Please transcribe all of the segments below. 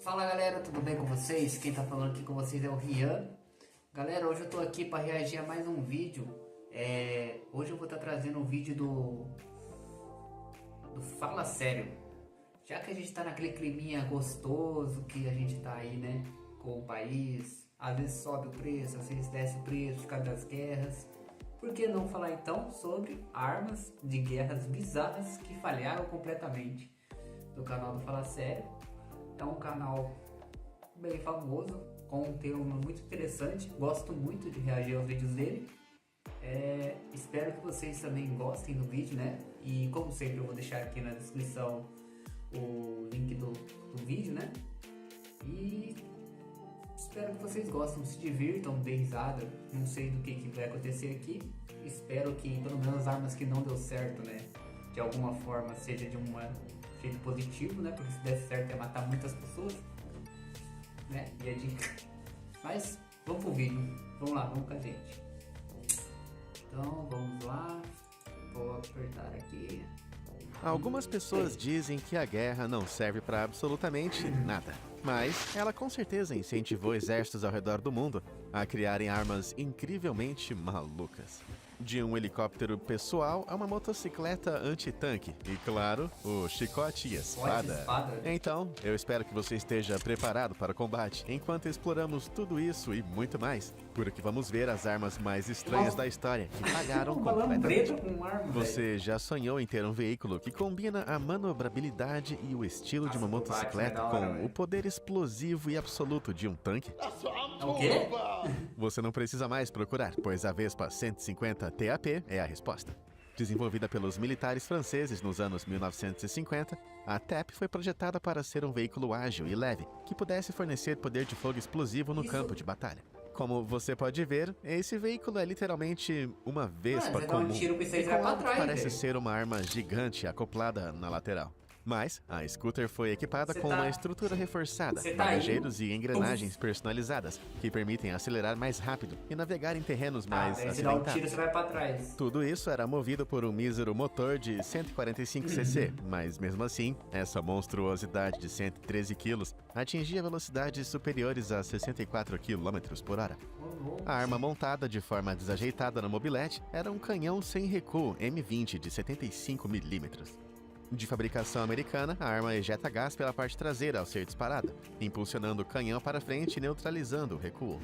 Fala galera, tudo bem com vocês? Quem tá falando aqui com vocês é o Rian. Galera, hoje eu tô aqui para reagir a mais um vídeo. Hoje eu vou estar trazendo um vídeo do Fala Sério. Já que a gente tá naquele climinha gostoso que a gente tá aí, né? Com o país, às vezes sobe o preço, às vezes desce o preço por causa das guerras. Por que não falar então sobre armas de guerras bizarras que falharam completamente? Do canal do Fala Sério. É um canal bem famoso, com um tema muito interessante. Gosto muito de reagir aos vídeos dele. Espero que vocês também gostem do vídeo, né? E como sempre eu vou deixar aqui na descrição o link do vídeo, né? E espero que vocês gostem, se divirtam, dêem risada. Não sei do que vai acontecer aqui. Espero que pelo menos as armas que não deu certo, né? De alguma forma seja de um jeito positivo, né? Porque se der certo é matar muitas pessoas, né? E a dica. Mas vamos pro vídeo. Vamos lá, vamos com a gente. Então vamos lá. Vou apertar aqui. Algumas pessoas dizem que a guerra não serve para absolutamente nada. Mas ela com certeza incentivou exércitos ao redor do mundo a criarem armas incrivelmente malucas. De um helicóptero pessoal a uma motocicleta antitanque e, claro, o chicote e espada. Então, eu espero que você esteja preparado para o combate enquanto exploramos tudo isso e muito mais, porque vamos ver as armas mais estranhas da história que falharam completamente. Você já sonhou em ter um veículo que combina a manobrabilidade e o estilo de uma motocicleta com o poder explosivo e absoluto de um tanque? O quê? Você não precisa mais procurar, pois a Vespa 150 TAP é a resposta. Desenvolvida pelos militares franceses nos anos 1950, a TAP foi projetada para ser um veículo ágil e leve, que pudesse fornecer poder de fogo explosivo no campo de batalha. Como você pode ver, esse veículo é literalmente uma Vespa comum, e com algo que parece ser uma arma gigante acoplada na lateral. Mas a scooter foi equipada com uma estrutura reforçada, bagageiros e engrenagens personalizadas, que permitem acelerar mais rápido e navegar em terrenos mais acidentados. Se dá um tiro, você vai para trás. Tudo isso era movido por um mísero motor de 145 cc, mas mesmo assim, essa monstruosidade de 113 kg atingia velocidades superiores a 64 km por hora. A arma montada de forma desajeitada na mobilete era um canhão sem recuo M20 de 75 mm. De fabricação americana, a arma ejeta gás pela parte traseira ao ser disparada, impulsionando o canhão para frente e neutralizando o recuo.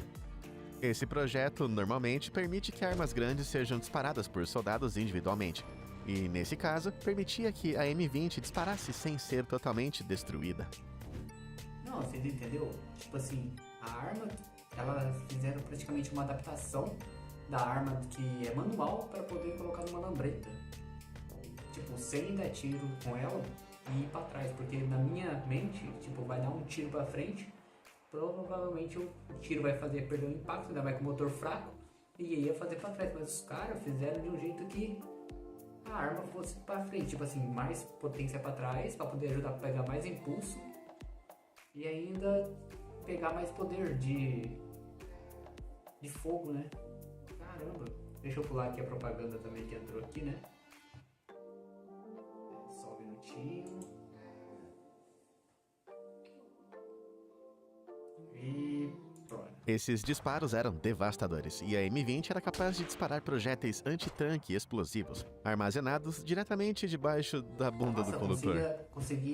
Esse projeto normalmente permite que armas grandes sejam disparadas por soldados individualmente, e nesse caso, permitia que a M20 disparasse sem ser totalmente destruída. Não, você entendeu? Tipo assim, a arma, elas fizeram praticamente uma adaptação da arma que é manual para poder colocar numa lambreta. Tipo, sem dar tiro com ela e ir pra trás, porque na minha mente, tipo, vai dar um tiro pra frente, provavelmente o tiro vai fazer perder o impacto, ainda vai com o motor fraco e ia fazer pra trás, mas os caras fizeram de um jeito que a arma fosse pra frente, tipo assim, mais potência pra trás, pra poder ajudar a pegar mais impulso e ainda pegar mais poder de fogo, né? Caramba, deixa eu pular aqui a propaganda também que entrou aqui, né? Só um minutinho. E pronto. Esses disparos eram devastadores, e a M20 era capaz de disparar projéteis antitanque explosivos, armazenados diretamente debaixo da bunda do condutor.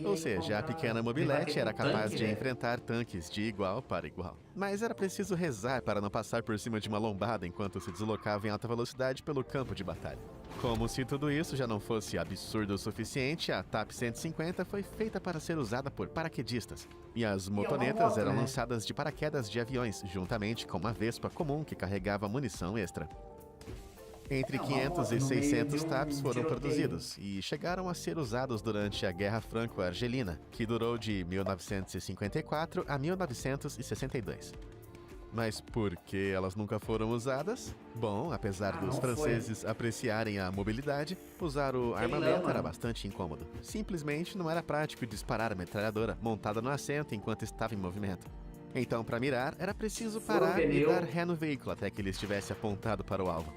Ou seja, a pequena mobilete era capaz de enfrentar tanques de igual para igual. Mas era preciso rezar para não passar por cima de uma lombada enquanto se deslocava em alta velocidade pelo campo de batalha. Como se tudo isso já não fosse absurdo o suficiente, a TAP 150 foi feita para ser usada por paraquedistas, e as motonetas eram lançadas de paraquedas de aviões, juntamente com uma Vespa comum que carregava munição extra. Entre 500 e 600 TAPs foram produzidos e chegaram a ser usados durante a Guerra Franco-Argelina, que durou de 1954 a 1962. Mas por que elas nunca foram usadas? Bom, apesar dos franceses apreciarem a mobilidade, usar o armamento era bastante incômodo. Simplesmente não era prático disparar a metralhadora montada no assento enquanto estava em movimento. Então, para mirar, era preciso parar e dar ré no veículo até que ele estivesse apontado para o alvo.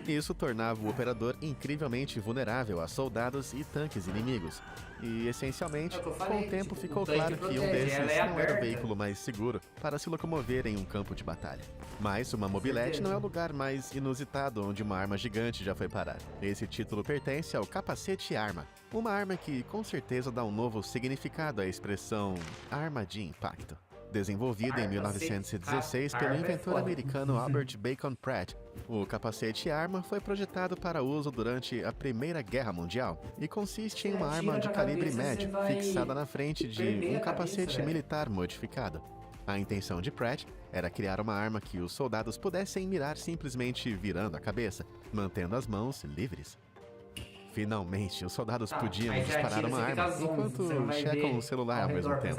Isso tornava o operador incrivelmente vulnerável a soldados e tanques inimigos. E, essencialmente, com o tempo ficou claro que um desses não era o veículo mais seguro para se locomover em um campo de batalha. Mas uma mobilete não é o lugar mais inusitado onde uma arma gigante já foi parar. Esse título pertence ao capacete-arma, uma arma que com certeza dá um novo significado à expressão arma de impacto. Desenvolvida em 1916 pelo inventor americano Albert Bacon Pratt, o capacete-arma foi projetado para uso durante a Primeira Guerra Mundial e consiste em uma arma de calibre médio fixada na frente de um capacete militar modificado. A intenção de Pratt era criar uma arma que os soldados pudessem mirar simplesmente virando a cabeça, mantendo as mãos livres. Finalmente, os soldados podiam disparar uma arma enquanto checam o celular ao mesmo tempo.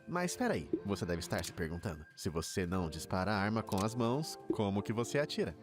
Mas espera aí, você deve estar se perguntando, se você não dispara a arma com as mãos, como que você atira?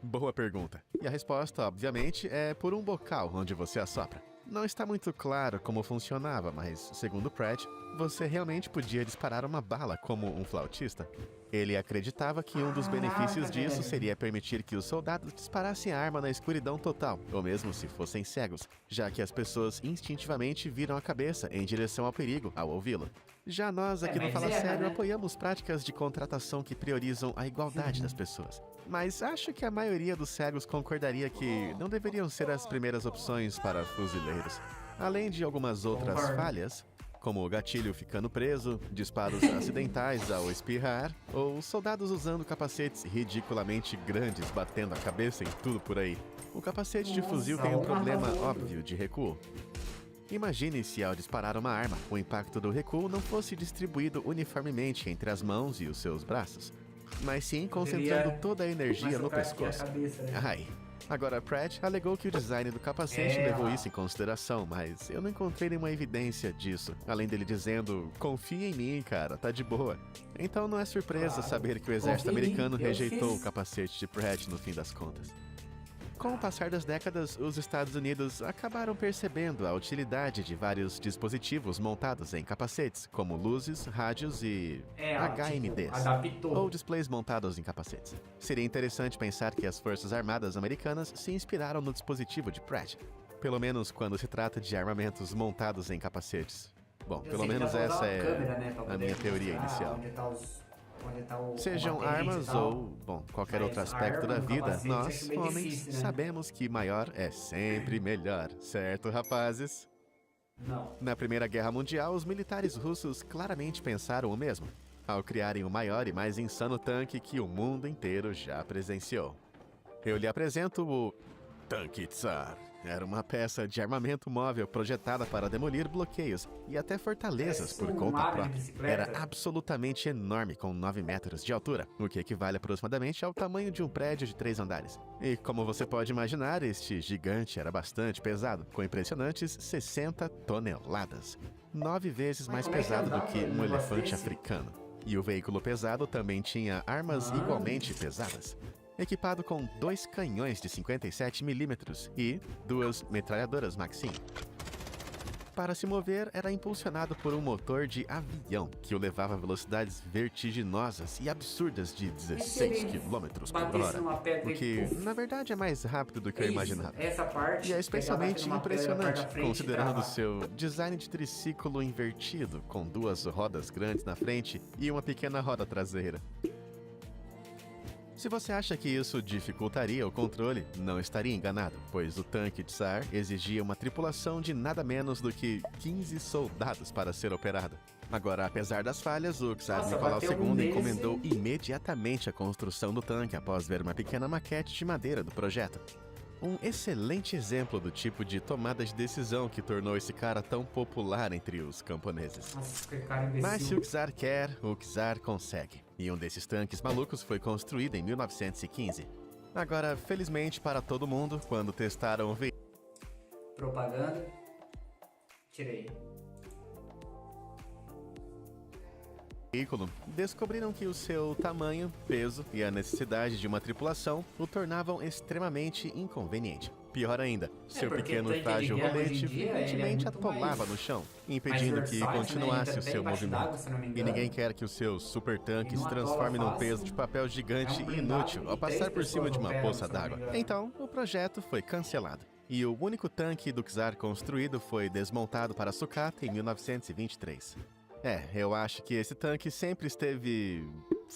Boa pergunta. E a resposta, obviamente, é por um bocal onde você assopra. Não está muito claro como funcionava, mas, segundo Pratt, você realmente podia disparar uma bala como um flautista. Ele acreditava que um dos benefícios disso seria permitir que os soldados disparassem a arma na escuridão total, ou mesmo se fossem cegos, já que as pessoas instintivamente viram a cabeça em direção ao perigo ao ouvi-lo. Já nós aqui no Fala Sério apoiamos práticas de contratação que priorizam a igualdade das pessoas. Mas acho que a maioria dos cegos concordaria que não deveriam ser as primeiras opções para fuzileiros. Além de algumas outras falhas, como o gatilho ficando preso, disparos acidentais ao espirrar, ou soldados usando capacetes ridiculamente grandes batendo a cabeça em tudo por aí. O capacete de fuzil tem um problema óbvio de recuo. Imagine se ao disparar uma arma, o impacto do recuo não fosse distribuído uniformemente entre as mãos e os seus braços, mas sim concentrando toda a energia no pescoço. Ai. Agora, Pratt alegou que o design do capacete levou isso em consideração, mas eu não encontrei nenhuma evidência disso, além dele dizendo, confia em mim, cara, tá de boa. Então não é surpresa saber que o exército americano rejeitou o capacete de Pratt no fim das contas. Com o passar das décadas, os Estados Unidos acabaram percebendo a utilidade de vários dispositivos montados em capacetes, como luzes, rádios e HMDs, ou displays montados em capacetes. Seria interessante pensar que as Forças Armadas Americanas se inspiraram no dispositivo de Pratt, pelo menos quando se trata de armamentos montados em capacetes. Bom, pelo menos essa é a minha teoria inicial. Sejam armas ou, bom, qualquer outro aspecto da vida, nós, homens, sabemos que maior é sempre melhor, certo, rapazes? Não. Na Primeira Guerra Mundial, os militares russos claramente pensaram o mesmo, ao criarem o maior e mais insano tanque que o mundo inteiro já presenciou. Eu lhe apresento o Tanque Tsar. Era uma peça de armamento móvel projetada para demolir bloqueios e até fortalezas por conta própria. Era absolutamente enorme, com 9 metros de altura, o que equivale aproximadamente ao tamanho de um prédio de 3 andares. E como você pode imaginar, este gigante era bastante pesado, com impressionantes 60 toneladas. 9 vezes mais pesado do que um elefante africano. E o veículo pesado também tinha armas igualmente pesadas. Equipado com 2 canhões de 57mm e 2 metralhadoras Maxim. Para se mover, era impulsionado por um motor de avião, que o levava a velocidades vertiginosas e absurdas de 16 km por hora, o que, na verdade, é mais rápido do que eu imaginava. E é especialmente impressionante, considerando seu design de triciclo invertido, com 2 rodas grandes na frente e uma pequena roda traseira. Se você acha que isso dificultaria o controle, não estaria enganado, pois o tanque Tsar exigia uma tripulação de nada menos do que 15 soldados para ser operado. Agora, apesar das falhas, o Tsar Nicolau II encomendou imediatamente a construção do tanque após ver uma pequena maquete de madeira do projeto. Um excelente exemplo do tipo de tomada de decisão que tornou esse cara tão popular entre os camponeses. Nossa, que cara imbecil. Mas se o Czar quer, o Czar consegue. E um desses tanques malucos foi construído em 1915. Agora, felizmente para todo mundo, quando testaram o Propaganda. Tirei. veículo, descobriram que o seu tamanho, peso e a necessidade de uma tripulação o tornavam extremamente inconveniente. Pior ainda, seu pequeno frágil rolete frequentemente atolava no chão, impedindo que continuasse o seu movimento. E ninguém quer que o seu super tanque se transforme num peso de papel gigante e inútil ao passar por cima de uma poça d'água. Então, o projeto foi cancelado. E o único tanque do Czar construído foi desmontado para sucata em 1923. Eu acho que esse tanque sempre esteve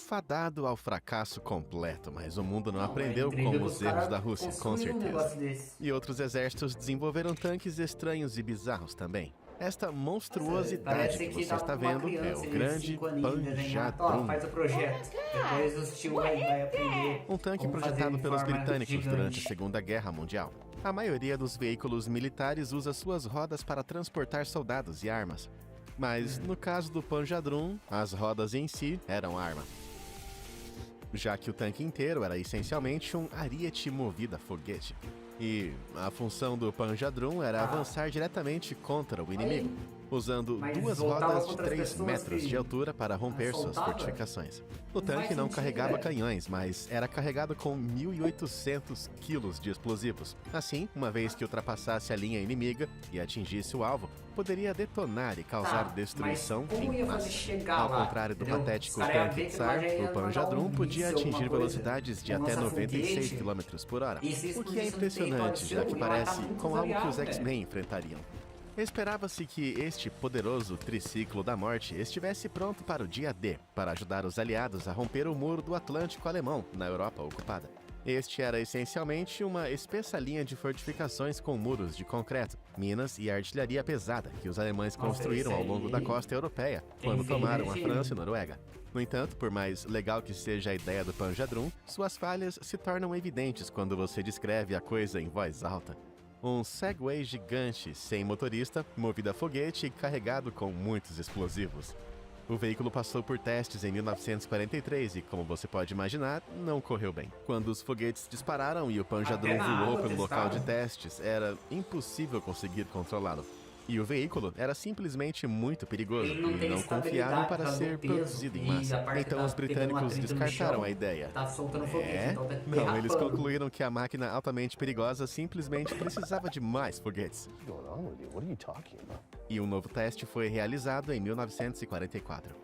fadado ao fracasso completo, mas o mundo não aprendeu com os erros da Rússia, com certeza. E outros exércitos desenvolveram tanques estranhos e bizarros também. Esta monstruosidade que você está vendo é o grande Panjadrum. Faz o projeto. Depois os tio vai aprender. Um tanque projetado pelos britânicos durante a Segunda Guerra Mundial. A maioria dos veículos militares usa suas rodas para transportar soldados e armas. Mas, no caso do Panjadrum, as rodas em si eram arma. Já que o tanque inteiro era essencialmente um ariete movido a foguete. E a função do Panjadrum era avançar diretamente contra o inimigo, usando duas rodas de 3 metros de altura para romper suas fortificações. O tanque não carregava canhões, mas era carregado com 1.800 quilos de explosivos. Assim, uma vez que ultrapassasse a linha inimiga e atingisse o alvo, poderia detonar e causar destruição em massa. Ao contrário do patético tanque Tsar, o Panjadrum podia atingir velocidades de até 96 km por hora, o que é impressionante, já que parece com algo que os X-Men enfrentariam. Esperava-se que este poderoso triciclo da morte estivesse pronto para o dia D, para ajudar os aliados a romper o muro do Atlântico alemão na Europa ocupada. Este era essencialmente uma espessa linha de fortificações com muros de concreto, minas e artilharia pesada que os alemães construíram ao longo da costa europeia quando tomaram a França e Noruega. No entanto, por mais legal que seja a ideia do Panjadrum, suas falhas se tornam evidentes quando você descreve a coisa em voz alta. Um Segway gigante, sem motorista, movido a foguete e carregado com muitos explosivos. O veículo passou por testes em 1943 e, como você pode imaginar, não correu bem. Quando os foguetes dispararam e o Panjadrum voou pelo local de testes, era impossível conseguir controlá-lo. E o veículo era simplesmente muito perigoso e não confiável para ser produzido em massa. Então os britânicos descartaram a ideia. Não, eles concluíram que a máquina altamente perigosa simplesmente precisava de mais foguetes. E um novo teste foi realizado em 1944.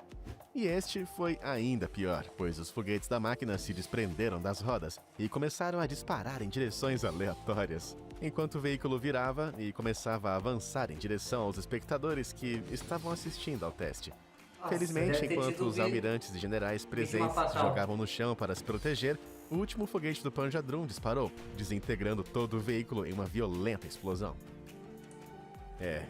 E este foi ainda pior, pois os foguetes da máquina se desprenderam das rodas e começaram a disparar em direções aleatórias, enquanto o veículo virava e começava a avançar em direção aos espectadores que estavam assistindo ao teste. Felizmente, enquanto os almirantes e generais presentes se jogavam no chão para se proteger, o último foguete do Panjadrum disparou, desintegrando todo o veículo em uma violenta explosão.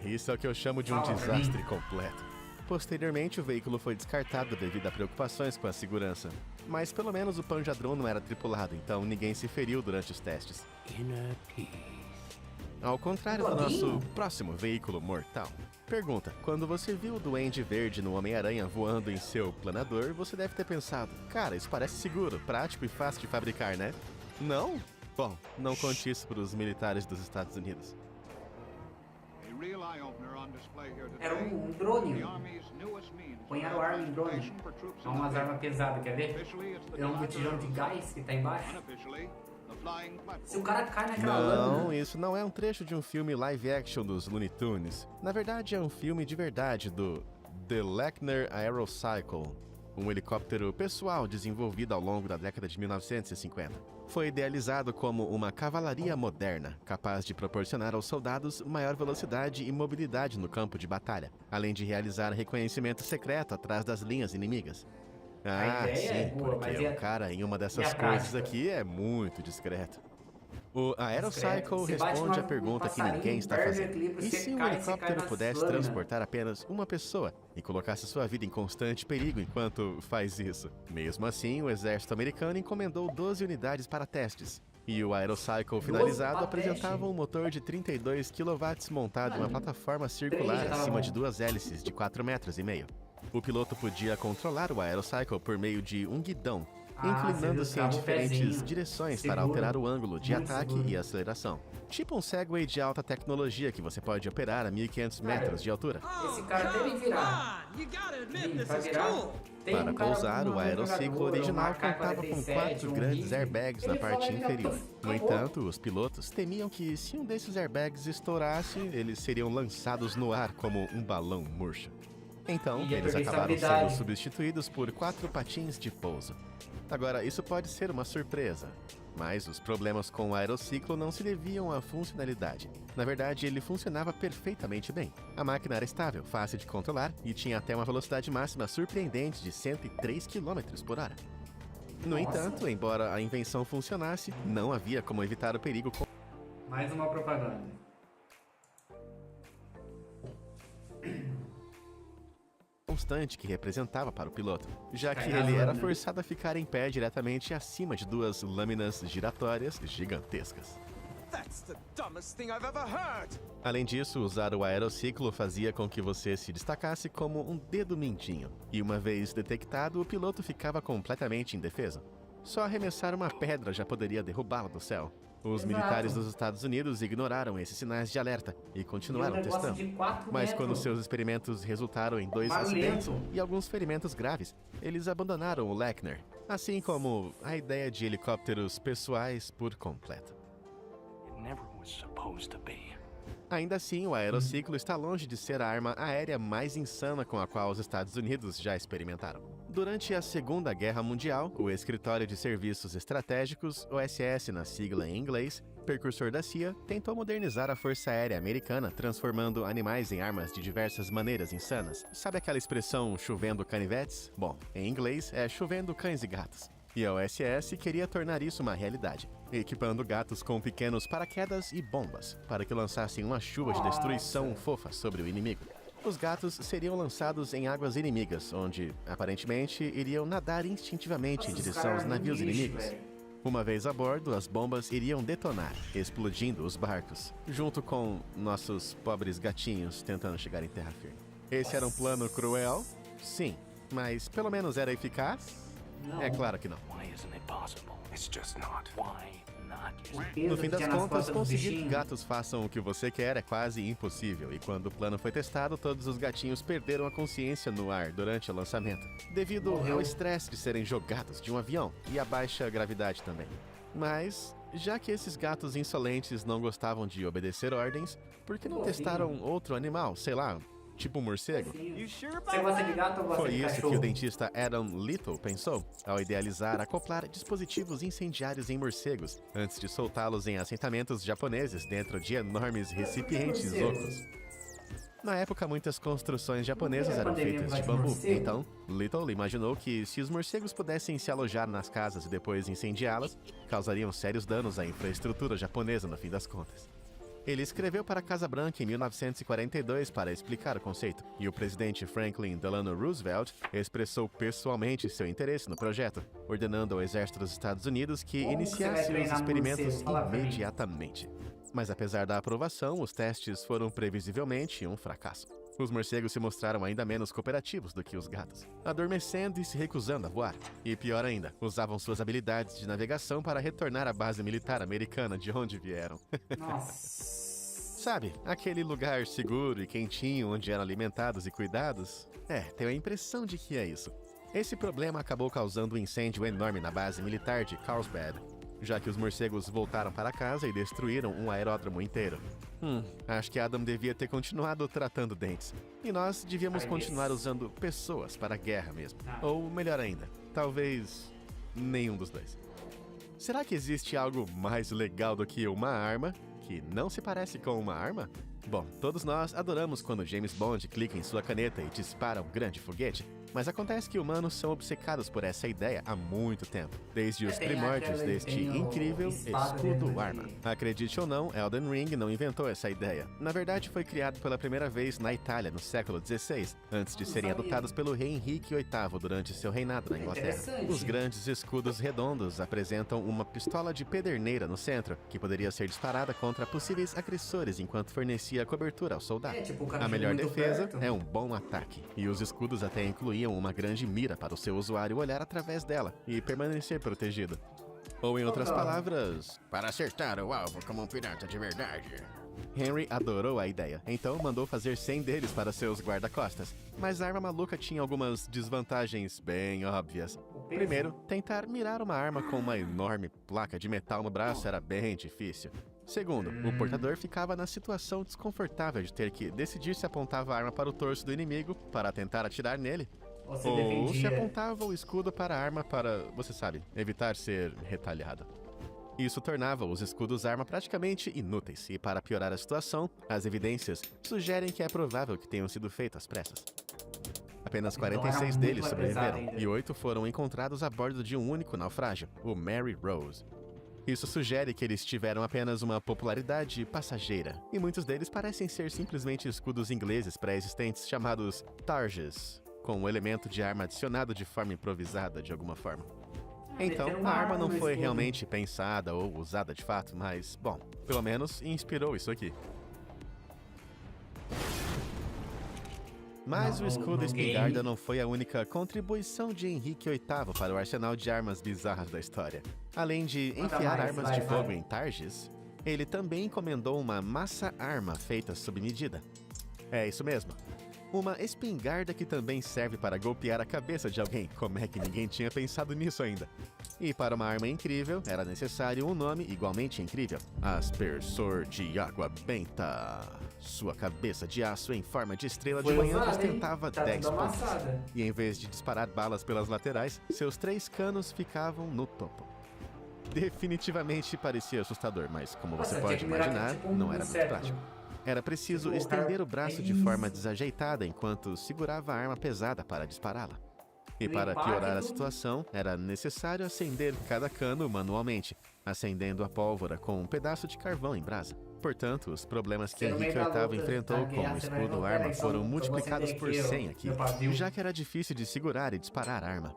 Isso é o que eu chamo de um desastre completo. Posteriormente, o veículo foi descartado devido a preocupações com a segurança. Mas pelo menos o Panjadrum não era tripulado, então ninguém se feriu durante os testes. Ao contrário do nosso próximo veículo mortal. Pergunta: quando você viu o Duende Verde no Homem-Aranha voando em seu planador, você deve ter pensado, cara, isso parece seguro, prático e fácil de fabricar, né? Não? Bom, não conte isso para os militares dos Estados Unidos. Era um drone. Punharam arma em drone. É umas armas pesadas, quer ver? É um botijão de gás que tá embaixo. Se o cara cai naquela lâmina... Não, isso não é um trecho de um filme live action dos Looney Tunes. Na verdade, é um filme de verdade do The Lechner Aerocycle, um helicóptero pessoal desenvolvido ao longo da década de 1950. Foi idealizado como uma cavalaria moderna, capaz de proporcionar aos soldados maior velocidade e mobilidade no campo de batalha, além de realizar reconhecimento secreto atrás das linhas inimigas. Sim, porque o cara em uma dessas coisas aqui é muito discreto. O Aerocycle responde à pergunta que ninguém está fazendo. E se um helicóptero pudesse transportar apenas uma pessoa e colocasse sua vida em constante perigo enquanto faz isso? Mesmo assim, o exército americano encomendou 12 unidades para testes. E o Aerocycle finalizado apresentava um motor de 32 kW montado em uma plataforma circular acima de duas hélices de 4,5 metros. O piloto podia controlar o Aerocycle por meio de um guidão, inclinando-se em diferentes direções para alterar o ângulo de ataque e aceleração. Tipo um Segway de alta tecnologia que você pode operar a 1.500 metros de altura. Esse cara teve que virar. Para pousar, o aerociclo original contava com 4 grandes airbags na parte inferior. No entanto, os pilotos temiam que se um desses airbags estourasse, eles seriam lançados no ar como um balão murcho. Então, eles acabaram sendo substituídos por 4 patins de pouso. Agora, isso pode ser uma surpresa, mas os problemas com o aerociclo não se deviam à funcionalidade. Na verdade, ele funcionava perfeitamente bem. A máquina era estável, fácil de controlar e tinha até uma velocidade máxima surpreendente de 103 km por hora. No entanto, embora a invenção funcionasse, não havia como evitar o perigo. Mais uma propaganda. Constante que representava para o piloto, já que ele era forçado a ficar em pé diretamente acima de 2 lâminas giratórias gigantescas. Além disso, usar o aerociclo fazia com que você se destacasse como um dedo mindinho, e uma vez detectado, o piloto ficava completamente indefeso. Só arremessar uma pedra já poderia derrubá-lo do céu. Os militares dos Estados Unidos ignoraram esses sinais de alerta e continuaram testando. Mas quando seus experimentos resultaram em 2 acidentes e alguns ferimentos graves, eles abandonaram o Lackner, assim como a ideia de helicópteros pessoais por completo. Ainda assim, o aerociclo está longe de ser a arma aérea mais insana com a qual os Estados Unidos já experimentaram. Durante a Segunda Guerra Mundial, o Escritório de Serviços Estratégicos, OSS na sigla em inglês, precursor da CIA, tentou modernizar a Força Aérea Americana, transformando animais em armas de diversas maneiras insanas. Sabe aquela expressão chovendo canivetes? Bom, em inglês é chovendo cães e gatos. E a OSS queria tornar isso uma realidade, equipando gatos com pequenos paraquedas e bombas, para que lançassem uma chuva de destruição fofa sobre o inimigo. Os gatos seriam lançados em águas inimigas, onde, aparentemente, iriam nadar instintivamente em direção aos navios inimigos. Uma vez a bordo, as bombas iriam detonar, explodindo os barcos, junto com nossos pobres gatinhos tentando chegar em terra firme. Esse era um plano cruel? Sim. Mas pelo menos era eficaz? Não. É claro que não. No fim das contas, conseguir que gatos façam o que você quer é quase impossível, e quando o plano foi testado, todos os gatinhos perderam a consciência no ar durante o lançamento, devido ao estresse de serem jogados de um avião e a baixa gravidade também. Mas, já que esses gatos insolentes não gostavam de obedecer ordens, por que não testaram outro animal, sei lá, tipo um morcego? Você gosta de gato ou gosta Foi de isso cachorro? que o dentista Adam Little pensou ao idealizar acoplar dispositivos incendiários em morcegos antes de soltá-los em assentamentos japoneses dentro de enormes recipientes ocos. Na época, muitas construções japonesas eram feitas de bambu, então Little imaginou que se os morcegos pudessem se alojar nas casas e depois incendiá-las, causariam sérios danos à infraestrutura japonesa no fim das contas. Ele escreveu para a Casa Branca em 1942 para explicar o conceito, e o presidente Franklin Delano Roosevelt expressou pessoalmente seu interesse no projeto, ordenando ao exército dos Estados Unidos que iniciasse os experimentos imediatamente. Mas apesar da aprovação, os testes foram previsivelmente um fracasso. Os morcegos se mostraram ainda menos cooperativos do que os gatos, adormecendo e se recusando a voar. E pior ainda, usavam suas habilidades de navegação para retornar à base militar americana de onde vieram. Nossa. Sabe, aquele lugar seguro e quentinho onde eram alimentados e cuidados? Tenho a impressão de que é isso. Esse problema acabou causando um incêndio enorme na base militar de Carlsbad, já que os morcegos voltaram para casa e destruíram um aeródromo inteiro. Acho que Adam devia ter continuado tratando dentes. E nós devíamos continuar usando pessoas para a guerra mesmo. Ou melhor ainda, talvez nenhum dos dois. Será que existe algo mais legal do que uma arma que não se parece com uma arma? Bom, todos nós adoramos quando James Bond clica em sua caneta e dispara um grande foguete, mas acontece que humanos são obcecados por essa ideia há muito tempo, desde os primórdios deste incrível escudo-arma. Acredite ou não, Elden Ring não inventou essa ideia. Na verdade, foi criado pela primeira vez na Itália no século XVI, antes de serem adotados pelo rei Henrique VIII durante seu reinado na Inglaterra. Os grandes escudos redondos apresentam uma pistola de pederneira no centro, que poderia ser disparada contra possíveis agressores enquanto fornecia cobertura ao soldado. A melhor defesa é um bom ataque, e os escudos até incluíam seriam uma grande mira para o seu usuário olhar através dela e permanecer protegido. Ou em outras palavras, para acertar o alvo como um pirata de verdade. Henry adorou a ideia, então mandou fazer 100 deles para seus guarda-costas. Mas a arma maluca tinha algumas desvantagens bem óbvias. Primeiro, tentar mirar uma arma com uma enorme placa de metal no braço era bem difícil. Segundo, o portador ficava na situação desconfortável de ter que decidir se apontava a arma para o torso do inimigo para tentar atirar nele, ou se apontava o escudo para a arma para, você sabe, evitar ser retalhado. Isso tornava os escudos-arma praticamente inúteis, e para piorar a situação, as evidências sugerem que é provável que tenham sido feitos às pressas. Apenas 46 deles sobreviveram, e 8 foram encontrados a bordo de um único naufrágio, o Mary Rose. Isso sugere que eles tiveram apenas uma popularidade passageira, e muitos deles parecem ser simplesmente escudos ingleses pré-existentes chamados targes, com um elemento de arma adicionado de forma improvisada de alguma forma. Então, a arma não foi realmente pensada ou usada de fato, mas, bom, pelo menos inspirou isso aqui. Mas o escudo espingarda não foi a única contribuição de Henrique VIII para o arsenal de armas bizarras da história. Além de enfiar armas de fogo em targes, ele também encomendou uma massa-arma feita sob medida. É isso mesmo. Uma espingarda que também serve para golpear a cabeça de alguém. Como é que ninguém tinha pensado nisso ainda? E para uma arma incrível, era necessário um nome igualmente incrível. Aspersor de Água Benta. Sua cabeça de aço em forma de estrela de manhã ostentava 10 pontos. E em vez de disparar balas pelas laterais, seus 3 canos ficavam no topo. Definitivamente parecia assustador, mas como você pode imaginar, não era muito prático. Era preciso estender o braço de forma desajeitada enquanto segurava a arma pesada para dispará-la. E para piorar a situação, era necessário acender cada cano manualmente, acendendo a pólvora com um pedaço de carvão em brasa. Portanto, os problemas que Henrique VIII enfrentou com o escudo-arma foram multiplicados por 100 aqui, já que era difícil de segurar e disparar a arma.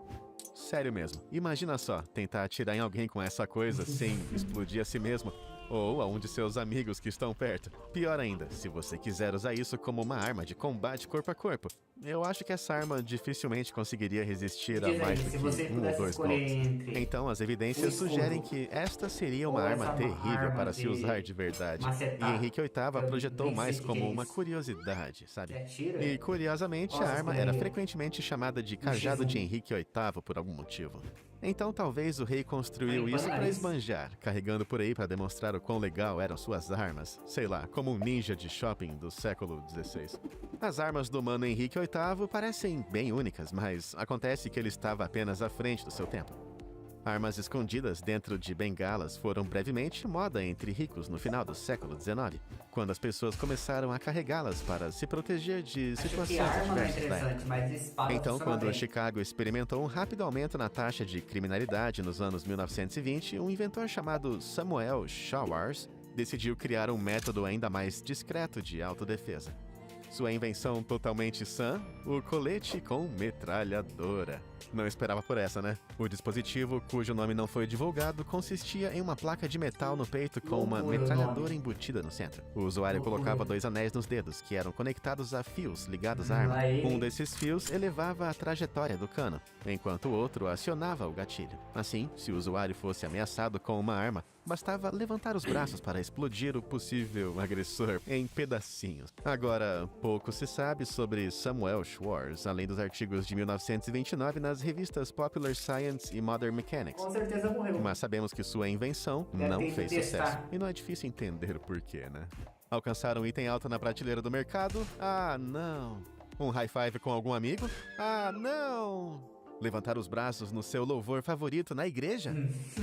Sério mesmo, imagina só, tentar atirar em alguém com essa coisa sem explodir a si mesmo, ou a um de seus amigos que estão perto. Pior ainda, se você quiser usar isso como uma arma de combate corpo a corpo. Eu acho que essa arma dificilmente conseguiria resistir a mais do que 1 ou 2 golpes. Então, as evidências sugerem que esta seria uma arma terrível para se usar de verdade. E Henrique VIII a projetou mais como uma curiosidade, sabe? E, curiosamente, a arma era frequentemente chamada de cajado de Henrique VIII por algum motivo. Então talvez o rei construiu isso para esbanjar, carregando por aí para demonstrar o quão legal eram suas armas. Sei lá, como um ninja de shopping do século XVI. As armas do mano Henrique VIII parecem bem únicas, mas acontece que ele estava apenas à frente do seu tempo. Armas escondidas dentro de bengalas foram brevemente moda entre ricos no final do século XIX, quando as pessoas começaram a carregá-las para se proteger de situações adversas da época. Então, quando Chicago experimentou um rápido aumento na taxa de criminalidade nos anos 1920, um inventor chamado Samuel Showers decidiu criar um método ainda mais discreto de autodefesa. Sua invenção totalmente sã, o colete com metralhadora. Não esperava por essa, né? O dispositivo, cujo nome não foi divulgado, consistia em uma placa de metal no peito com uma metralhadora embutida no centro. O usuário colocava 2 anéis nos dedos, que eram conectados a fios ligados à arma. Um desses fios elevava a trajetória do cano, enquanto o outro acionava o gatilho. Assim, se o usuário fosse ameaçado com uma arma, bastava levantar os braços para explodir o possível agressor em pedacinhos. Agora, pouco se sabe sobre Samuel Schwartz, além dos artigos de 1929 nas revistas Popular Science e Modern Mechanics. Com certeza morreu. Mas sabemos que sua invenção não fez sucesso. E não é difícil entender o porquê, né? Alcançar um item alto na prateleira do mercado? Ah, não. Um high five com algum amigo? Ah, não. Levantar os braços no seu louvor favorito na igreja?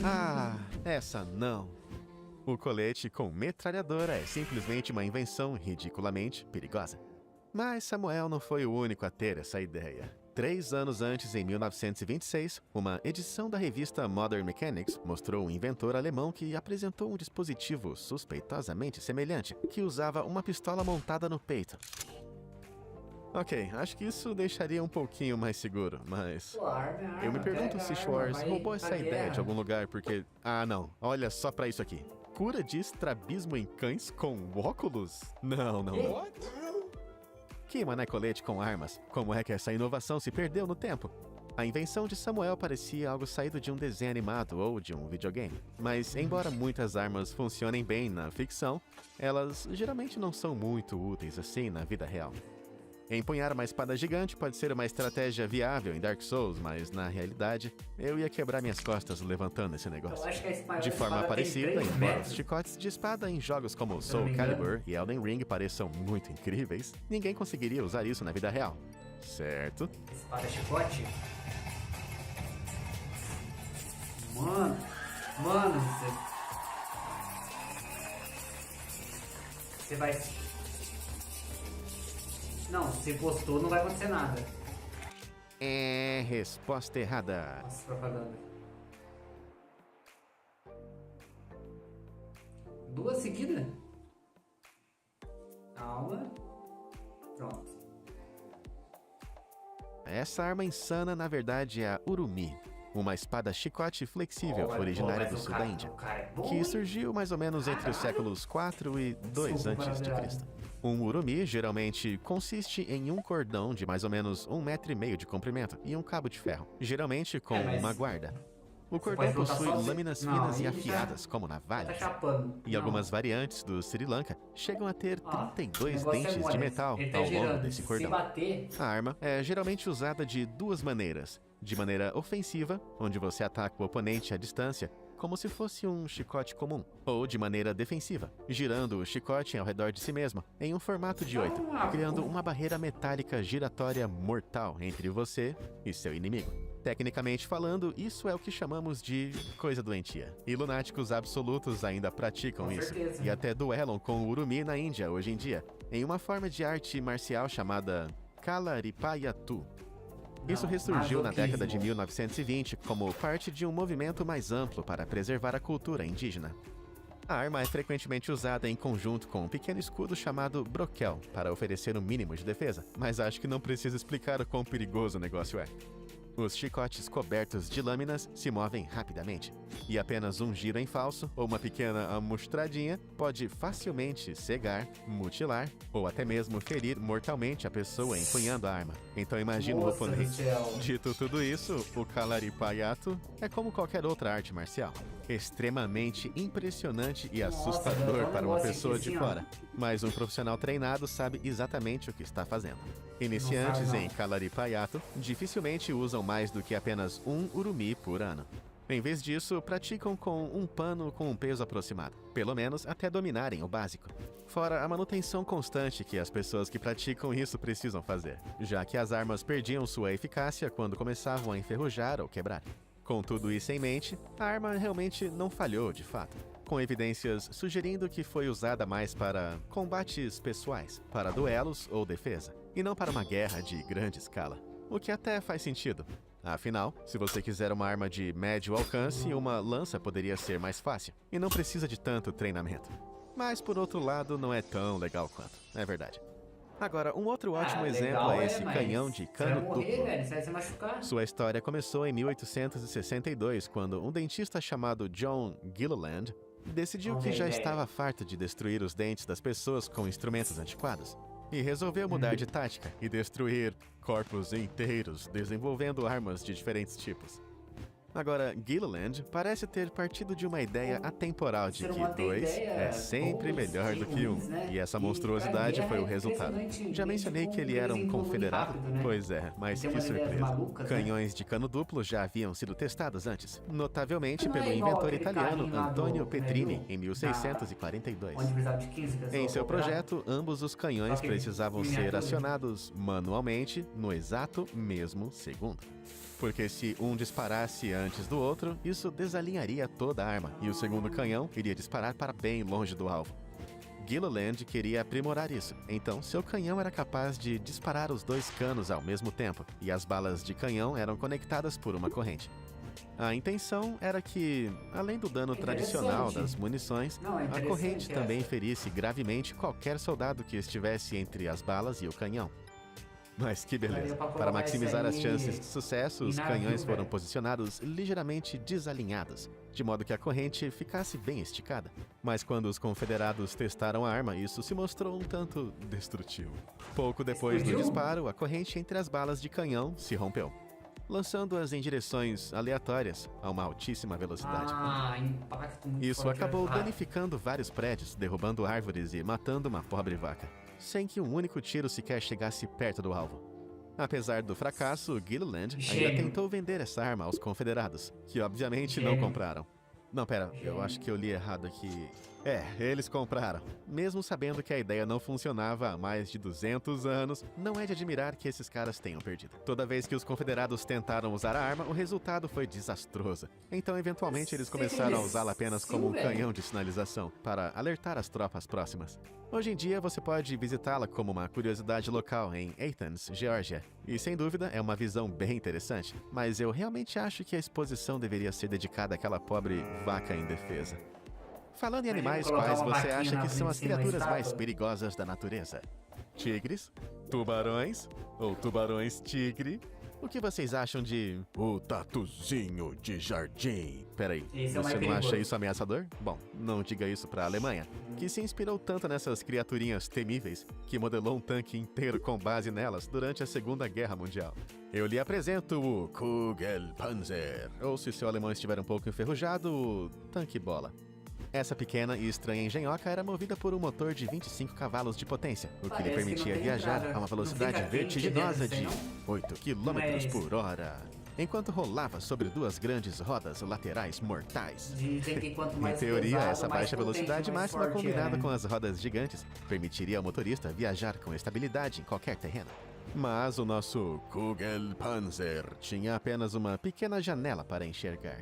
Ah, essa não. O colete com metralhadora é simplesmente uma invenção ridiculamente perigosa. Mas Samuel não foi o único a ter essa ideia. 3 anos antes, em 1926, uma edição da revista Modern Mechanics mostrou um inventor alemão que apresentou um dispositivo suspeitosamente semelhante, que usava uma pistola montada no peito. Ok, acho que isso deixaria um pouquinho mais seguro, mas... eu me pergunto se Schwartz roubou essa ideia de algum lugar porque... Ah, não. Olha só pra isso aqui. Cura de estrabismo em cães com óculos? Não. Que mané-colete com armas? Como é que essa inovação se perdeu no tempo? A invenção de Samuel parecia algo saído de um desenho animado ou de um videogame. Mas, embora muitas armas funcionem bem na ficção, elas geralmente não são muito úteis assim na vida real. Empunhar uma espada gigante pode ser uma estratégia viável em Dark Souls, mas na realidade, eu ia quebrar minhas costas levantando esse negócio. De forma parecida, embora os chicotes de espada em jogos como Soul Calibur e Elden Ring pareçam muito incríveis, ninguém conseguiria usar isso na vida real. Certo? Espada chicote? Mano, você vai... Não, se gostou não vai acontecer nada. É resposta errada. Nossa, propaganda. 2 seguidas? Calma. Pronto. Essa arma insana, na verdade, é a Urumi, uma espada chicote flexível originária do sul da Índia, que surgiu mais ou menos entre os séculos 4 e 2 a.C. Um urumi geralmente consiste em um cordão de mais ou menos 1,5 metro de comprimento e um cabo de ferro, geralmente com uma guarda. O cordão possui lâminas finas e afiadas, como navalhas, e algumas variantes do Sri Lanka chegam a ter 32 dentes de metal ao longo desse cordão. A arma é geralmente usada de 2 maneiras. De maneira ofensiva, onde você ataca o oponente à distância, como se fosse um chicote comum, ou de maneira defensiva, girando o chicote ao redor de si mesmo, em um formato de 8, criando uma barreira metálica giratória mortal entre você e seu inimigo. Tecnicamente falando, isso é o que chamamos de coisa doentia. E lunáticos absolutos ainda praticam isso. E até duelam com o Urumi na Índia hoje em dia, em uma forma de arte marcial chamada Kalaripayattu. Isso ressurgiu na década de 1920 como parte de um movimento mais amplo para preservar a cultura indígena. A arma é frequentemente usada em conjunto com um pequeno escudo chamado broquel para oferecer um mínimo de defesa, mas acho que não preciso explicar o quão perigoso o negócio é. Os chicotes cobertos de lâminas se movem rapidamente, e apenas um giro em falso ou uma pequena amostradinha pode facilmente cegar, mutilar ou até mesmo ferir mortalmente a pessoa empunhando a arma. Então imagina o oponente. Dito tudo isso, o Kalaripayattu é como qualquer outra arte marcial. Extremamente impressionante e assustador para uma pessoa de fora, mas um profissional treinado sabe exatamente o que está fazendo. Iniciantes em Kalaripayattu dificilmente usam mais do que apenas um urumi por ano. Em vez disso, praticam com um pano com um peso aproximado, pelo menos até dominarem o básico. Fora a manutenção constante que as pessoas que praticam isso precisam fazer, já que as armas perdiam sua eficácia quando começavam a enferrujar ou quebrar. Com tudo isso em mente, a arma realmente não falhou de fato, com evidências sugerindo que foi usada mais para combates pessoais, para duelos ou defesa, e não para uma guerra de grande escala. O que até faz sentido. Afinal, se você quiser uma arma de médio alcance, uma lança poderia ser mais fácil, e não precisa de tanto treinamento. Mas, por outro lado, não é tão legal quanto, é verdade. Agora, um outro ótimo exemplo é esse canhão de cano duplo. Sua história começou em 1862, quando um dentista chamado John Gilliland decidiu que já estava farto de destruir os dentes das pessoas com instrumentos antiquados. E resolveu mudar de tática e destruir corpos inteiros, desenvolvendo armas de diferentes tipos. Agora, Gilliland parece ter partido de uma ideia atemporal de que 2 é sempre melhor do que 1, e essa monstruosidade foi o resultado. Já mencionei que ele era um confederado? Pois é, mas que surpresa. Canhões de cano duplo já haviam sido testados antes, notavelmente pelo inventor italiano Antonio Petrini, em 1642. Em seu projeto, ambos os canhões precisavam ser acionados manualmente no exato mesmo segundo. Porque se um disparasse antes do outro, isso desalinharia toda a arma, e o segundo canhão iria disparar para bem longe do alvo. Gilliland queria aprimorar isso, então seu canhão era capaz de disparar os 2 canos ao mesmo tempo, e as balas de canhão eram conectadas por uma corrente. A intenção era que, além do dano tradicional das munições, a corrente também ferisse gravemente qualquer soldado que estivesse entre as balas e o canhão. Mas que beleza. Para maximizar as chances de sucesso, os canhões foram posicionados ligeiramente desalinhados, de modo que a corrente ficasse bem esticada. Mas quando os confederados testaram a arma, isso se mostrou um tanto destrutivo. Pouco depois do disparo, a corrente entre as balas de canhão se rompeu, lançando-as em direções aleatórias a uma altíssima velocidade. Impacto muito Isso forte. acabou danificando vários prédios, derrubando árvores e matando uma pobre vaca, sem que um único tiro sequer chegasse perto do alvo. Apesar do fracasso, Gilliland ainda tentou vender essa arma aos confederados, que obviamente não compraram. Não, pera, eu acho que eu li errado aqui. Eles compraram. Mesmo sabendo que a ideia não funcionava há mais de 200 anos, não é de admirar que esses caras tenham perdido. Toda vez que os confederados tentaram usar a arma, o resultado foi desastroso. Então, eventualmente, eles começaram a usá-la apenas como um canhão de sinalização, para alertar as tropas próximas. Hoje em dia, você pode visitá-la como uma curiosidade local em Athens, Geórgia. E, sem dúvida, é uma visão bem interessante. Mas eu realmente acho que a exposição deveria ser dedicada àquela pobre vaca indefesa. Falando em animais, quais você acha que são as criaturas mais perigosas da natureza? Tigres? Tubarões? Ou tubarões-tigre? O que vocês acham de o tatuzinho de jardim? Peraí, você não acha isso ameaçador? Bom, não diga isso pra Alemanha, que se inspirou tanto nessas criaturinhas temíveis que modelou um tanque inteiro com base nelas durante a Segunda Guerra Mundial. Eu lhe apresento o Kugelpanzer, ou se seu alemão estiver um pouco enferrujado, o tanque-bola. Essa pequena e estranha engenhoca era movida por um motor de 25 cavalos de potência, o que lhe permitia viajar a uma velocidade vertiginosa de 8 km por hora, enquanto rolava sobre duas grandes rodas laterais mortais. Em teoria, essa baixa velocidade máxima combinada com as rodas gigantes permitiria ao motorista viajar com estabilidade em qualquer terreno. Mas o nosso Kugelpanzer tinha apenas uma pequena janela para enxergar.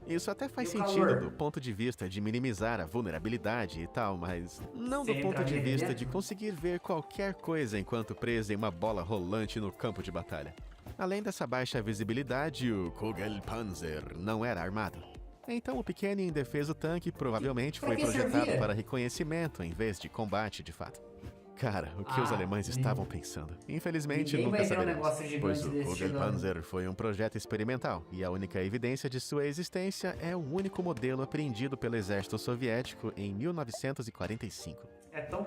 Isso até faz sentido do ponto de vista de minimizar a vulnerabilidade e tal, mas não do ponto de vista de conseguir ver qualquer coisa enquanto preso em uma bola rolante no campo de batalha. Além dessa baixa visibilidade, o Kugelpanzer não era armado. Então o pequeno e indefeso tanque provavelmente foi projetado para reconhecimento em vez de combate de fato. Cara, o que os alemães estavam pensando? Infelizmente, nunca saberemos, pois o Kugelpanzer foi um projeto experimental, e a única evidência de sua existência é um único modelo apreendido pelo exército soviético em 1945.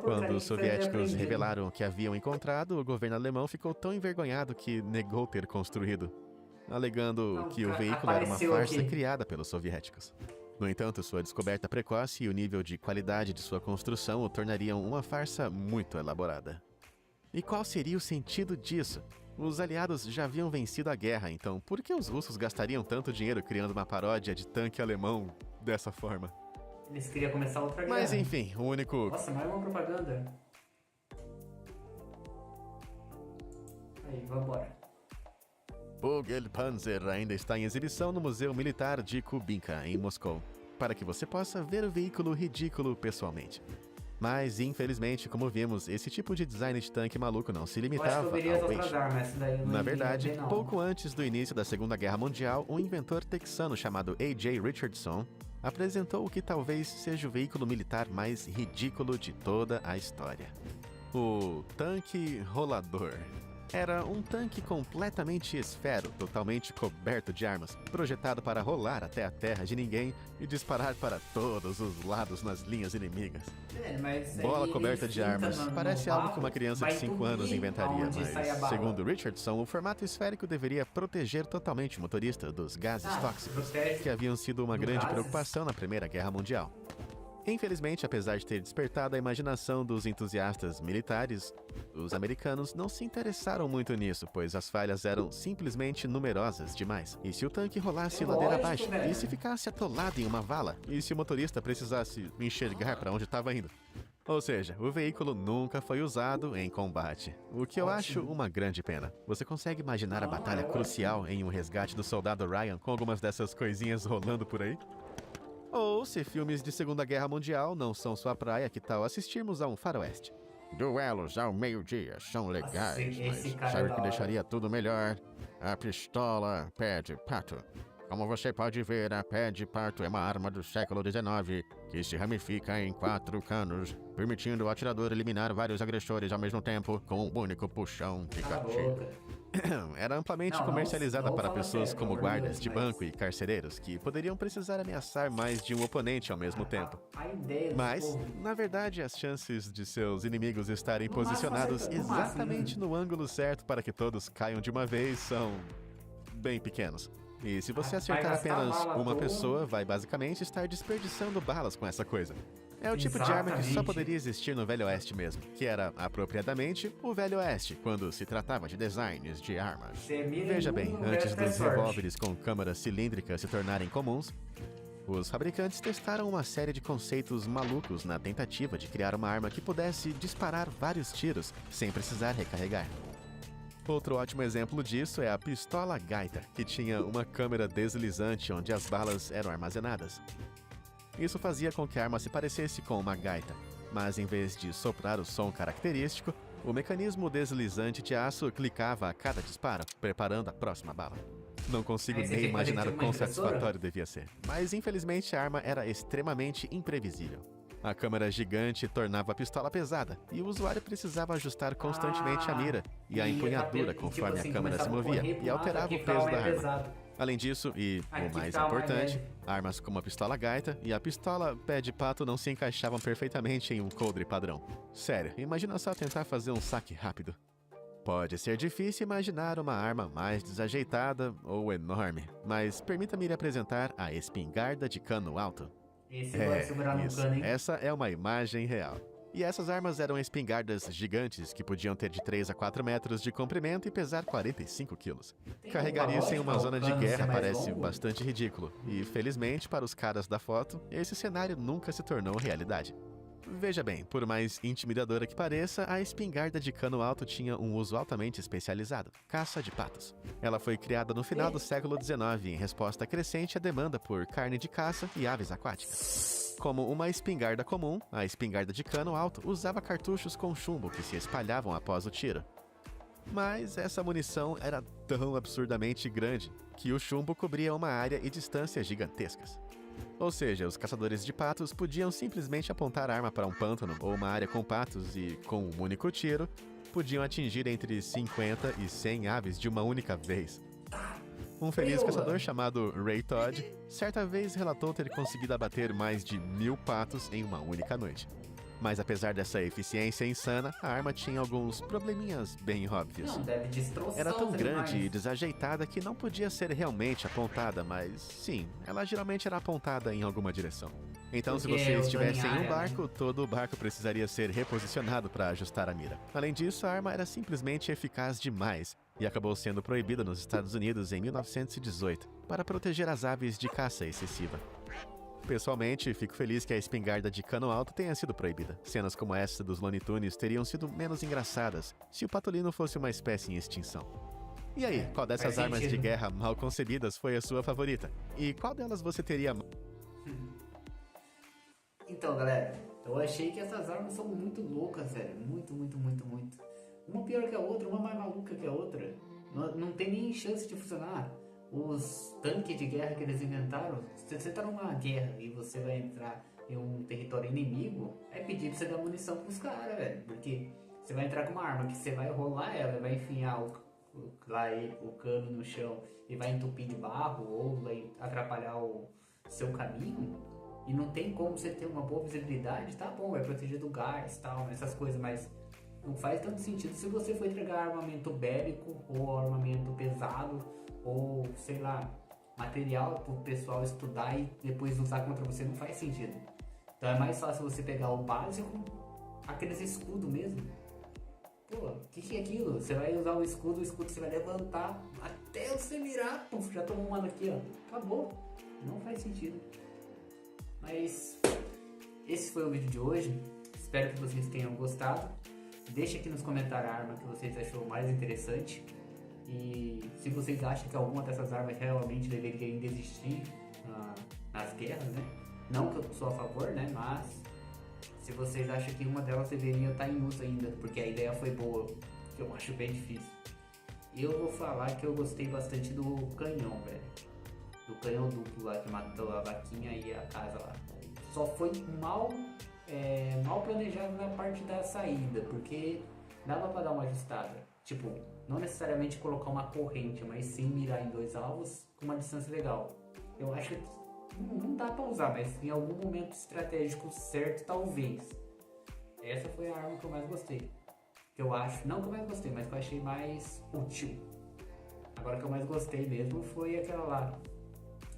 Quando os soviéticos revelaram o que haviam encontrado, o governo alemão ficou tão envergonhado que negou ter construído, alegando que o veículo era uma farsa criada pelos soviéticos. No entanto, sua descoberta precoce e o nível de qualidade de sua construção o tornariam uma farsa muito elaborada. E qual seria o sentido disso? Os aliados já haviam vencido a guerra, então por que os russos gastariam tanto dinheiro criando uma paródia de tanque alemão dessa forma? Eles queriam começar outra guerra. Mas enfim, o único... Nossa, mais uma propaganda. Aí, vambora. Kugelpanzer ainda está em exibição no Museu Militar de Kubinka, em Moscou, para que você possa ver o veículo ridículo pessoalmente. Mas, infelizmente, como vimos, esse tipo de design de tanque maluco não se limitava ao eixo. Na verdade, pouco antes do início da Segunda Guerra Mundial, um inventor texano chamado A.J. Richardson apresentou o que talvez seja o veículo militar mais ridículo de toda a história. O tanque rolador. Era um tanque completamente esfero, totalmente coberto de armas, projetado para rolar até a terra de ninguém e disparar para todos os lados nas linhas inimigas. Bola coberta de armas. Parece algo que uma criança de 5 anos inventaria, mas, segundo Richardson, o formato esférico deveria proteger totalmente o motorista dos gases tóxicos, que haviam sido uma grande preocupação na Primeira Guerra Mundial. Infelizmente, apesar de ter despertado a imaginação dos entusiastas militares, os americanos não se interessaram muito nisso, pois as falhas eram simplesmente numerosas demais. E se o tanque rolasse ladeira abaixo? E se ficasse atolado em uma vala? E se o motorista precisasse enxergar para onde estava indo? Ou seja, o veículo nunca foi usado em combate, o que eu acho uma grande pena. Você consegue imaginar a batalha crucial em um resgate do soldado Ryan com algumas dessas coisinhas rolando por aí? Ou, se filmes de Segunda Guerra Mundial não são sua praia, que tal assistirmos a um faroeste? Duelos ao meio-dia são legais, mas sabe o que deixaria tudo melhor? A pistola pé de pato. Como você pode ver, a pé de pato é uma arma do século XIX, que se ramifica em 4 canos, permitindo o atirador eliminar vários agressores ao mesmo tempo com um único puxão de gatilho. Era amplamente comercializada para pessoas como guardas de banco e carcereiros, que poderiam precisar ameaçar mais de um oponente ao mesmo tempo. Mas, na verdade, as chances de seus inimigos estarem posicionados exatamente no ângulo certo para que todos caiam de uma vez são bem pequenos. E se você acertar apenas uma pessoa, vai basicamente estar desperdiçando balas com essa coisa. É o tipo de arma que só poderia existir no Velho Oeste mesmo, que era, apropriadamente, o Velho Oeste, quando se tratava de designs de armas. Veja bem, antes dos revólveres com câmaras cilíndricas se tornarem comuns, os fabricantes testaram uma série de conceitos malucos na tentativa de criar uma arma que pudesse disparar vários tiros sem precisar recarregar. Outro ótimo exemplo disso é a pistola gaita, que tinha uma câmera deslizante onde as balas eram armazenadas. Isso fazia com que a arma se parecesse com uma gaita, mas em vez de soprar o som característico, o mecanismo deslizante de aço clicava a cada disparo, preparando a próxima bala. Não consigo nem imaginar o quão satisfatório devia ser, mas infelizmente a arma era extremamente imprevisível. A câmera gigante tornava a pistola pesada, e o usuário precisava ajustar constantemente a mira e a empunhadura conforme a câmera se movia e alterava o peso da arma. Além disso, e o mais importante, armas como a pistola gaita e a pistola pé de pato não se encaixavam perfeitamente em um coldre padrão. Sério, imagina só tentar fazer um saque rápido. Pode ser difícil imaginar uma arma mais desajeitada ou enorme, mas permita-me lhe apresentar a espingarda de cano alto. Isso. Essa é uma imagem real. E essas armas eram espingardas gigantes que podiam ter de 3 a 4 metros de comprimento e pesar 45 quilos. Carregar isso em uma zona de guerra parece bastante ridículo, e felizmente para os caras da foto, esse cenário nunca se tornou realidade. Veja bem, por mais intimidadora que pareça, a espingarda de cano alto tinha um uso altamente especializado: caça de patos. Ela foi criada no final do século XIX em resposta crescente à demanda por carne de caça e aves aquáticas. Como uma espingarda comum, a espingarda de cano alto usava cartuchos com chumbo que se espalhavam após o tiro. Mas essa munição era tão absurdamente grande que o chumbo cobria uma área e distâncias gigantescas. Ou seja, os caçadores de patos podiam simplesmente apontar a arma para um pântano ou uma área com patos e, com um único tiro, podiam atingir entre 50 e 100 aves de uma única vez. Um feliz caçador chamado Ray Todd certa vez relatou ter conseguido abater mais de 1000 patos em uma única noite. Mas apesar dessa eficiência insana, a arma tinha alguns probleminhas bem óbvios. Era tão grande e desajeitada que não podia ser realmente apontada, mas sim, ela geralmente era apontada em alguma direção. Então, se você estivesse em um barco, todo o barco precisaria ser reposicionado para ajustar a mira. Além disso, a arma era simplesmente eficaz demais e acabou sendo proibida nos Estados Unidos em 1918 para proteger as aves de caça excessiva. Pessoalmente, fico feliz que a espingarda de cano alto tenha sido proibida. Cenas como essa dos Looney Tunes teriam sido menos engraçadas se o patolino fosse uma espécie em extinção. E aí, qual dessas armas de guerra mal concebidas foi a sua favorita? E qual delas você teria... Então, galera, eu achei que essas armas são muito loucas, velho. Muito. Uma pior que a outra, uma mais maluca que a outra. Não tem nem chance de funcionar. Os tanques de guerra que eles inventaram, se você tá numa guerra e você vai entrar em um território inimigo, é pedir pra você dar munição pros caras, velho. Porque você vai entrar com uma arma que você vai rolar ela, vai enfiar o cano no chão e vai entupir de barro ou vai atrapalhar o seu caminho. E não tem como você ter uma boa visibilidade, tá bom, vai proteger do gás e tal, essas coisas, mas não faz tanto sentido se você for entregar armamento bélico ou armamento pesado ou, sei lá, material pro pessoal estudar e depois usar contra você, não faz sentido. Então é mais fácil você pegar o básico, aqueles escudos mesmo. Pô, o que é aquilo? Você vai usar o escudo você vai levantar até você mirar, puf, já tomou um mano aqui, ó. Acabou. Não faz sentido. Mas esse foi o vídeo de hoje. Espero que vocês tenham gostado. Deixe aqui nos comentários a arma que vocês achou mais interessante. E se vocês acham que alguma dessas armas realmente deveria ainda existir nas guerras, né? Não que eu sou a favor, né? Mas se vocês acham que uma delas deveria estar em uso ainda, porque a ideia foi boa, que eu acho bem difícil. E eu vou falar que eu gostei bastante do canhão, velho. do canhão duplo lá que matou a vaquinha e a casa lá. Só foi mal planejado na parte da saída, porque dava pra dar uma ajustada. Tipo, não necessariamente colocar uma corrente, mas sim mirar em 2 alvos com uma distância legal. Eu acho que não dá pra usar, mas em algum momento estratégico certo, talvez. Essa foi a arma que eu mais gostei. Que eu acho, não que eu mais gostei, mas que eu achei mais útil. Agora que eu mais gostei mesmo foi aquela lá,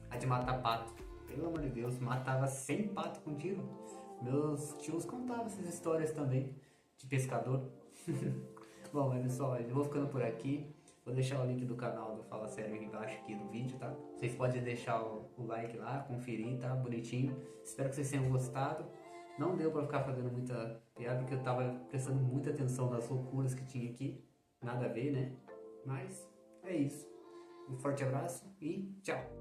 a de matar pato. Pelo amor de Deus, matava 100 patos com tiro. Meus tios contavam essas histórias também, de pescador. Bom, mas pessoal, eu vou ficando por aqui. Vou deixar o link do canal do Fala Sério aqui embaixo aqui do vídeo, tá? Vocês podem deixar o like lá, conferir, tá? Bonitinho. Espero que vocês tenham gostado. Não deu pra ficar fazendo muita piada, porque eu tava prestando muita atenção nas loucuras que tinha aqui. Nada a ver, né? Mas é isso. Um forte abraço e tchau!